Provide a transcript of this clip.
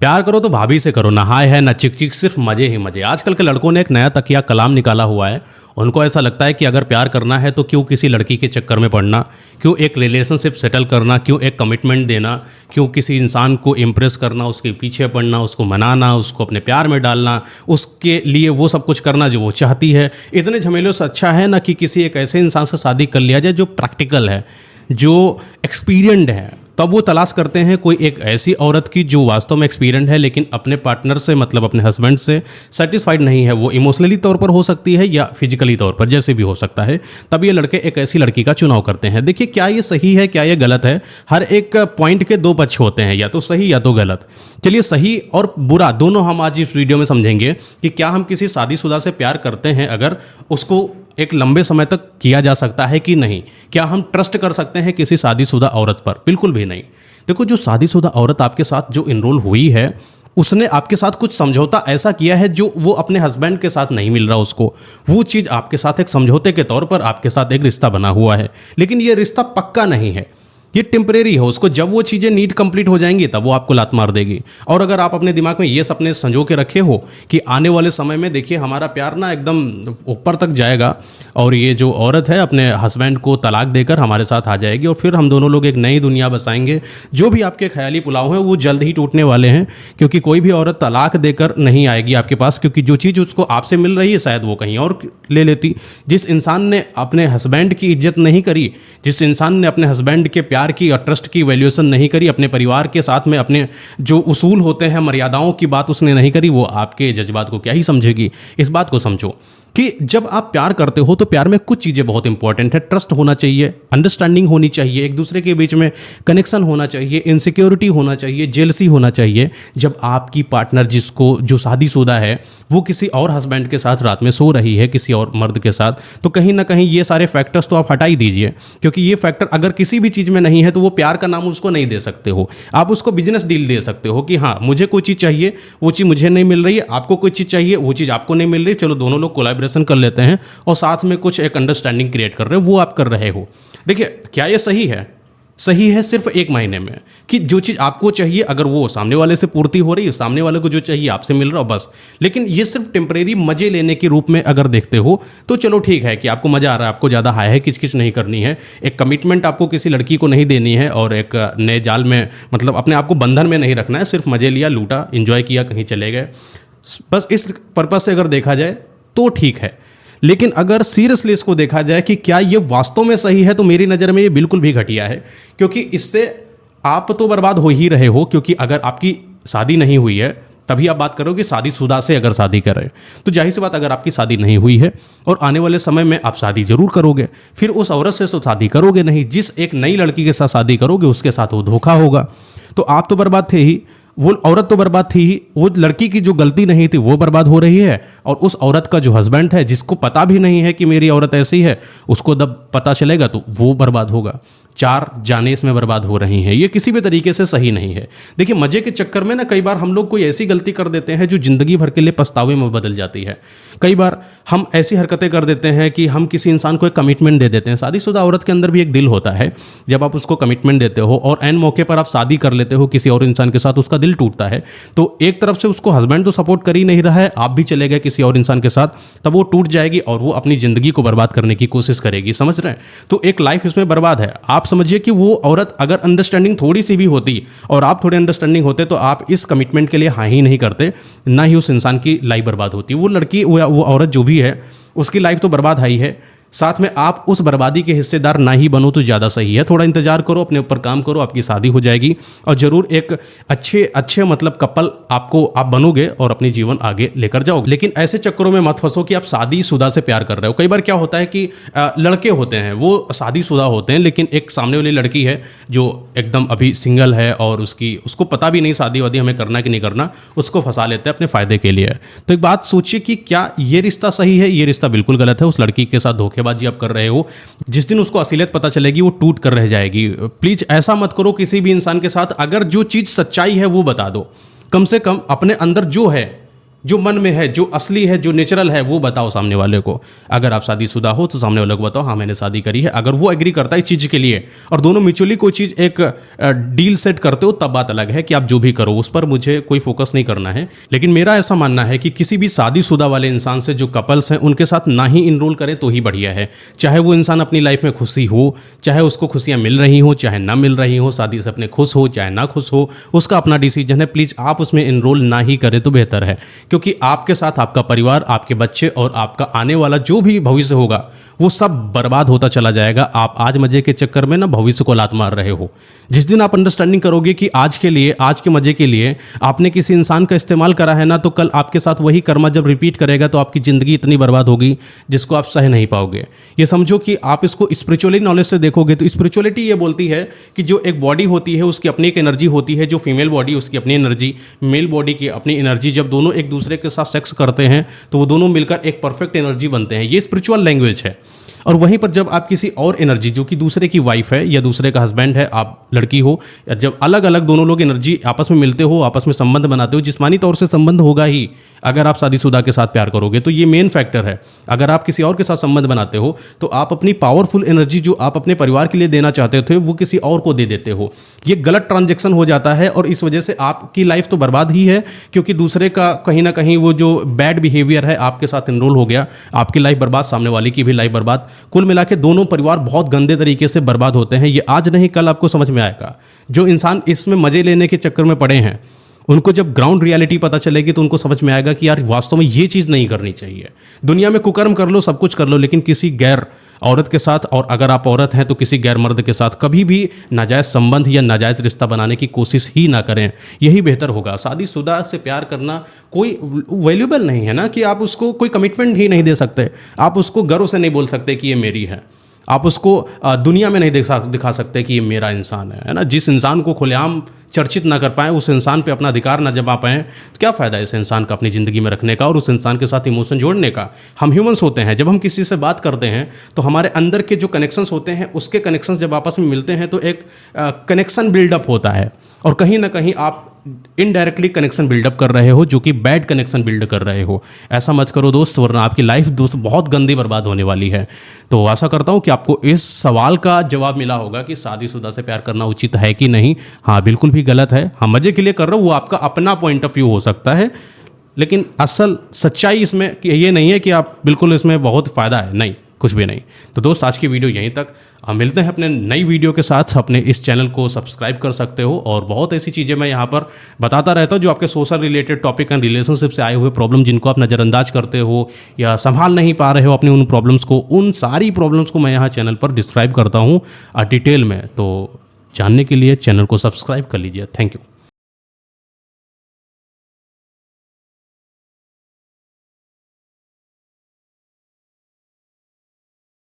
प्यार करो तो भाभी से करो, ना हाय है ना चिक चिक, सिर्फ मजे ही मजे। आजकल के लड़कों ने एक नया तकिया कलाम निकाला हुआ है। उनको ऐसा लगता है कि अगर प्यार करना है तो क्यों किसी लड़की के चक्कर में पड़ना, क्यों एक रिलेशनशिप सेटल करना, क्यों एक कमिटमेंट देना, क्यों किसी इंसान को इम्प्रेस करना, उसके पीछे पड़ना, उसको मनाना, उसको अपने प्यार में डालना, उसके लिए वो सब कुछ करना जो वो चाहती है। इतने झमेलों से अच्छा है ना कि किसी एक ऐसे इंसान से शादी कर लिया जाए जो प्रैक्टिकल है, जो एक्सपीरियंड है। तब वो तलाश करते हैं कोई एक ऐसी औरत की जो वास्तव में एक्सपीरियंट है, लेकिन अपने पार्टनर से मतलब अपने हस्बैंड से सेटिस्फाइड नहीं है। वो इमोशनली तौर पर हो सकती है या फिजिकली तौर पर, जैसे भी हो सकता है। तब ये लड़के एक ऐसी लड़की का चुनाव करते हैं। देखिए, क्या ये सही है, क्या ये गलत है? हर एक पॉइंट के दो पक्ष होते हैं, या तो सही या तो गलत। चलिए, सही और बुरा दोनों हम आज इस वीडियो में समझेंगे कि क्या हम किसी शादीशुदा से प्यार करते हैं, अगर उसको एक लंबे समय तक किया जा सकता है कि नहीं। क्या हम ट्रस्ट कर सकते हैं किसी शादीशुदा औरत पर? बिल्कुल भी नहीं। देखो, जो शादीशुदा औरत आपके साथ जो इनरोल हुई है, उसने आपके साथ कुछ समझौता ऐसा किया है जो वो अपने हस्बैंड के साथ नहीं मिल रहा उसको। वो चीज़ आपके साथ एक समझौते के तौर पर आपके साथ एक रिश्ता बना हुआ है, लेकिन ये रिश्ता पक्का नहीं है, ये टेम्परेरी है। उसको जब वो चीज़ें नीड कंप्लीट हो जाएंगी तब वो आपको लात मार देगी। और अगर आप अपने दिमाग में ये सपने संजो के रखे हो कि आने वाले समय में देखिए हमारा प्यार ना एकदम ऊपर तक जाएगा और ये जो औरत है अपने हस्बैंड को तलाक देकर हमारे साथ आ जाएगी और फिर हम दोनों लोग एक नई दुनिया बसाएंगे, जो भी आपके ख्याली पुलाव हैं वो जल्द ही टूटने वाले हैं। क्योंकि कोई भी औरत तलाक देकर नहीं आएगी आपके पास, क्योंकि जो चीज़ उसको आपसे मिल रही है शायद वो कहीं और ले लेती। जिस इंसान ने अपने हस्बैंड की इज्जत नहीं करी, जिस इंसान ने अपने हस्बैंड के प्यार की और ट्रस्ट की वैल्यूएशन नहीं करी, अपने परिवार के साथ में अपने जो उसूल होते हैं, मर्यादाओं की बात उसने नहीं करी, वो आपके जज्बात को क्या ही समझेगी। इस बात को समझो कि जब आप प्यार करते हो तो प्यार में कुछ चीज़ें बहुत इंपॉर्टेंट है। ट्रस्ट होना चाहिए, अंडरस्टैंडिंग होनी चाहिए, एक दूसरे के बीच में कनेक्शन होना चाहिए, इनसिक्योरिटी होना चाहिए, जेलसी होना चाहिए। जब आपकी पार्टनर जिसको जो शादीशुदा है वो किसी और हस्बैंड के साथ रात में सो रही है, किसी और मर्द के साथ, तो कहीं ना कहीं ये सारे फैक्टर्स तो आप हटा ही दीजिए। क्योंकि ये फैक्टर अगर किसी भी चीज़ में नहीं है तो वो प्यार का नाम उसको नहीं दे सकते हो। आप उसको बिजनेस डील दे सकते हो कि हाँ, मुझे कोई चीज़ चाहिए, वो चीज़ मुझे नहीं मिल रही है, आपको कोई चीज़ चाहिए, वो चीज़ आपको नहीं मिल रही, चलो दोनों लोग कोलैबोरेशन कर लेते हैं और साथ में कुछ एक अंडरस्टैंडिंग क्रिएट कर रहे हैं, वो आप कर रहे हो। देखिए, क्या ये सही है? सही है सिर्फ एक महीने में, कि जो चीज़ आपको चाहिए अगर वो सामने वाले से पूर्ति हो रही है, सामने वाले को जो चाहिए आपसे मिल रहा हो, बस। लेकिन ये सिर्फ टेम्परेरी मजे लेने के रूप में अगर देखते हो तो चलो ठीक है कि आपको मज़ा आ रहा है, आपको ज़्यादा हाय है किचकिच नहीं करनी है, एक कमिटमेंट आपको किसी लड़की को नहीं देनी है और एक नए जाल में मतलब अपने आप को बंधन में नहीं रखना है। सिर्फ मजे लिया, लूटा, इंजॉय किया, कहीं चले गए, बस इस पर्पज़ से अगर देखा जाए तो ठीक है। लेकिन अगर सीरियसली इसको देखा जाए कि क्या ये वास्तव में सही है, तो मेरी नज़र में ये बिल्कुल भी घटिया है। क्योंकि इससे आप तो बर्बाद हो ही रहे हो। क्योंकि अगर आपकी शादी नहीं हुई है तभी आप बात करो कि शादीशुदा से अगर शादी करें, तो जाहिर सी बात अगर आपकी शादी नहीं हुई है और आने वाले समय में आप शादी जरूर करोगे, फिर उस औरत से तो शादी करोगे नहीं। जिस एक नई लड़की के साथ शादी करोगे उसके साथ वो धोखा होगा, तो आप तो बर्बाद थे ही, वो औरत तो बर्बाद थी ही। वो लड़की की जो गलती नहीं थी वो बर्बाद हो रही है, और उस औरत का जो हस्बैंड है जिसको पता भी नहीं है कि मेरी औरत ऐसी है, उसको जब पता चलेगा तो वो बर्बाद होगा। चार जाने इसमें बर्बाद हो रही हैं। ये किसी भी तरीके से सही नहीं है। देखिए, मजे के चक्कर में ना कई बार हम लोग कोई ऐसी गलती कर देते हैं जो जिंदगी भर के लिए पछतावे में बदल जाती है। कई बार हम ऐसी हरकतें कर देते हैं कि हम किसी इंसान को एक कमिटमेंट दे देते हैं। शादीशुदा औरत के अंदर भी एक दिल होता है। जब आप उसको कमिटमेंट देते हो और एन मौके पर आप शादी कर लेते हो किसी और इंसान के साथ, उसका दिल टूटता है। तो एक तरफ से उसको हस्बैंड तो सपोर्ट कर ही नहीं रहा है, आप भी चले गए किसी और इंसान के साथ, तब वो टूट जाएगी और वो अपनी जिंदगी को बर्बाद करने की कोशिश करेगी। समझ रहे हैं? तो एक लाइफ इसमें बर्बाद है। आप समझिए कि वो औरत अगर अंडरस्टैंडिंग थोड़ी सी भी होती और आप थोड़े अंडरस्टैंडिंग होते तो आप इस कमिटमेंट के लिए हाँ ही नहीं करते, ना ही उस इंसान की लाइफ बर्बाद होती। वो लड़की वो औरत जो भी है उसकी लाइफ तो बर्बाद है ही है, साथ में आप उस बर्बादी के हिस्सेदार ना ही बनो तो ज़्यादा सही है। थोड़ा इंतजार करो, अपने ऊपर काम करो, आपकी शादी हो जाएगी और ज़रूर एक अच्छे मतलब कपल आप बनोगे और अपनी जीवन आगे लेकर जाओगे। लेकिन ऐसे चक्करों में मत फंसो कि आप शादीशुदा से प्यार कर रहे हो। कई बार क्या होता है कि लड़के होते हैं वो शादीशुदा होते हैं, लेकिन एक सामने वाली लड़की है जो एकदम अभी सिंगल है और उसको पता भी नहीं शादी वादी हमें करना कि नहीं करना, उसको फंसा लेते हैं अपने फ़ायदे के लिए। तो एक बात सोचिए कि क्या ये रिश्ता सही है? ये रिश्ता बिल्कुल गलत है। उस लड़की के साथ धोखेबाजी आप कर रहे हो। जिस दिन उसको असलियत पता चलेगी वो टूट कर रह जाएगी। प्लीज ऐसा मत करो किसी भी इंसान के साथ। अगर जो चीज़ सच्चाई है वो बता दो, कम से कम अपने अंदर जो है, जो मन में है, जो असली है, जो नेचुरल है, वो बताओ सामने वाले को। अगर आप शादीशुदा हो तो सामने वाले को बताओ हाँ मैंने शादी करी है। अगर वो एग्री करता है इस चीज़ के लिए और दोनों म्यूचुअली कोई चीज़ एक डील सेट करते हो, तब बात अलग है कि आप जो भी करो उस पर मुझे कोई फोकस नहीं करना है। लेकिन मेरा ऐसा मानना है कि किसी भी शादीशुदा वाले इंसान से, जो कपल्स हैं, उनके साथ ना ही इनरोल करें तो ही बढ़िया है। चाहे वो इंसान अपनी लाइफ में खुशी हो, चाहे उसको खुशियाँ मिल रही हो, चाहे ना मिल रही हो, शादी से अपने खुश हो चाहे ना खुश हो, उसका अपना डिसीजन है। प्लीज़ आप उसमें इनरोल ना ही करें तो बेहतर है, क्योंकि आपके साथ आपका परिवार, आपके बच्चे और आपका आने वाला जो भी भविष्य होगा वो सब बर्बाद होता चला जाएगा। आप आज मजे के चक्कर में ना भविष्य को लात मार रहे हो। जिस दिन आप अंडरस्टैंडिंग करोगे कि आज के लिए, आज के मजे के लिए आपने किसी इंसान का इस्तेमाल करा है ना, तो कल आपके साथ वही कर्मा जब रिपीट करेगा तो आपकी ज़िंदगी इतनी बर्बाद होगी जिसको आप सह नहीं पाओगे। ये समझो कि आप इसको स्पिरिचुअली नॉलेज से देखोगे तो स्पिरिचुअलिटी ये बोलती है कि जो एक बॉडी होती है उसकी अपनी एक एनर्जी होती है, जो फीमेल बॉडी उसकी अपनी एनर्जी, मेल बॉडी की अपनी एनर्जी। जब दोनों एक दूसरे के साथ सेक्स करते हैं तो वो दोनों मिलकर एक परफेक्ट एनर्जी बनते हैं। ये स्पिरिचुअल लैंग्वेज है। और वहीं पर जब आप किसी और एनर्जी, जो कि दूसरे की वाइफ है या दूसरे का हस्बैंड है, आप लड़की हो, या जब अलग अलग दोनों लोग एनर्जी आपस में मिलते हो, आपस में संबंध बनाते हो, जिस्मानी तौर से संबंध होगा ही अगर आप शादीशुदा के साथ प्यार करोगे, तो ये मेन फैक्टर है। अगर आप किसी और के साथ संबंध बनाते हो तो आप अपनी पावरफुल एनर्जी जो आप अपने परिवार के लिए देना चाहते थे वो किसी और को दे देते हो। ये गलत ट्रांजैक्शन हो जाता है और इस वजह से आपकी लाइफ तो बर्बाद ही है, क्योंकि दूसरे का कहीं ना कहीं वो जो बैड बिहेवियर है आपके साथ इनरोल हो गया, आपकी लाइफ बर्बाद, सामने वाले की भी लाइफ बर्बाद। कुल मिला के दोनों परिवार बहुत गंदे तरीके से बर्बाद होते हैं। ये आज नहीं कल आपको समझ में आएगा। जो इंसान इसमें मजे लेने के चक्कर में पड़े हैं, उनको जब ग्राउंड रियलिटी पता चलेगी तो उनको समझ में आएगा कि यार वास्तव में ये चीज़ नहीं करनी चाहिए। दुनिया में कुकर्म कर लो, सब कुछ कर लो, लेकिन किसी गैर औरत के साथ, और अगर आप औरत हैं तो किसी गैर मर्द के साथ कभी भी नाजायज़ संबंध या नाजायज़ रिश्ता बनाने की कोशिश ही ना करें। यही बेहतर होगा। शादीशुदा से प्यार करना कोई वैल्यूबल नहीं है ना, कि आप उसको कोई कमिटमेंट ही नहीं दे सकते, आप उसको गर्व से नहीं बोल सकते कि ये मेरी है, आप उसको दुनिया में नहीं दिखा सकते कि ये मेरा इंसान है ना। जिस इंसान को खुलेआम चर्चित ना कर पाएँ, उस इंसान पे अपना अधिकार ना जमा पाएँ, तो क्या फ़ायदा इस इंसान का अपनी ज़िंदगी में रखने का और उस इंसान के साथ इमोशन जोड़ने का। हम ह्यूमंस होते हैं, जब हम किसी से बात करते हैं तो हमारे अंदर के जो कनेक्शंस होते हैं, उसके कनेक्शंस जब आपस में मिलते हैं तो एक कनेक्शन बिल्डअप होता है, और कहीं ना कहीं आप इनडायरेक्टली कनेक्शन बिल्डअप कर रहे हो, जो कि बैड कनेक्शन बिल्ड कर रहे हो। ऐसा मत करो दोस्त, वरना आपकी लाइफ दोस्त बहुत गंदी बर्बाद होने वाली है। तो आशा करता हूँ कि आपको इस सवाल का जवाब मिला होगा कि शादीशुदा से प्यार करना उचित है कि नहीं। हाँ, बिल्कुल भी गलत है। हाँ, मजे के लिए कर रहे हो, वो आपका अपना पॉइंट ऑफ व्यू हो सकता है, लेकिन असल सच्चाई इसमें ये नहीं है कि आप बिल्कुल इसमें बहुत फ़ायदा है, नहीं, कुछ भी नहीं। तो दोस्त, आज की वीडियो यहीं तक। हम मिलते हैं अपने नई वीडियो के साथ। अपने इस चैनल को सब्सक्राइब कर सकते हो, और बहुत ऐसी चीज़ें मैं यहाँ पर बताता रहता हूँ जो आपके social related topic and relationship से आए हुए प्रॉब्लम, जिनको आप नज़रअंदाज करते हो या संभाल नहीं पा रहे हो अपनी उन प्रॉब्लम्स को, उन सारी प्रॉब्लम्स को मैं यहाँ चैनल पर डिस्क्राइब करता हूँ डिटेल में। तो जानने के लिए चैनल को सब्सक्राइब कर लीजिए। Thank you.